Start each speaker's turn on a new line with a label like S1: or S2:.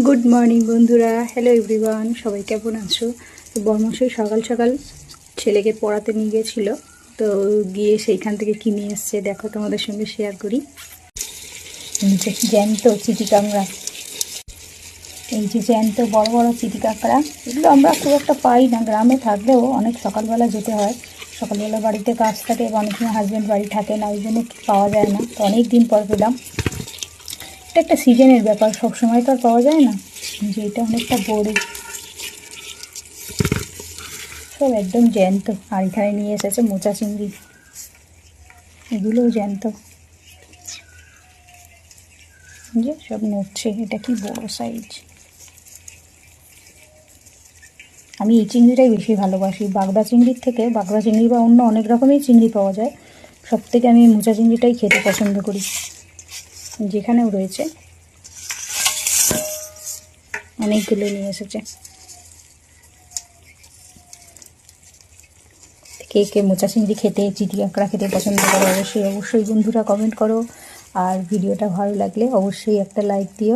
S1: Good morning বন্ধুরা, hello everyone, সবাই কেমন আছো? তো বর্মশাই সকাল সকাল ছেলেকে পড়াতে নিয়ে গেছিলো, তো গিয়ে সেইখান থেকে কিনে এসছে। দেখো তোমাদের সঙ্গে শেয়ার করি। জ্যান্ত চিটি কাঁকড়া, এই যে জ্যান্ত বড় বড় চিটি কাঁকড়া, এগুলো আমরা খুব একটা পাই না, গ্রামে থাকলেও অনেক সকালবেলা যেতে হয়। সকালবেলা বাড়িতে কাজ থাকে বা অনেক সময় হাজব্যান্ড বাড়ি থাকে না, ওই জন্য পাওয়া যায় না। তো অনেক দিন পর পেলাম। এটা একটা সিজনের ব্যাপার, সবসময় তো আর পাওয়া যায় না। যে এটা অনেকটা বড়, সব একদম জ্যান্ত। আর এখানে নিয়ে এসেছে মোচা চিংড়ি, এগুলোও জ্যান্ত, যে সব নড়ছে। এটা কি বড় সাইজ। আমি এই চিংড়িটাই বেশি ভালোবাসি বাগদা চিংড়ির থেকে। বাগদা চিংড়ি বা অন্য অনেক রকমের চিংড়ি পাওয়া যায়, সব থেকে আমি মোচা চিংড়িটাই খেতে পছন্দ করি। যেখানেও রয়েছে, অনেকগুলো নিয়ে এসেছে। কে কে মোচা চিংড়ি খেতে, চিটি কাঁকড়া খেতে পছন্দ করো অবশ্যই অবশ্যই বন্ধুরা কমেন্ট করো। আর ভিডিওটা ভালো লাগলে অবশ্যই একটা লাইক দিও।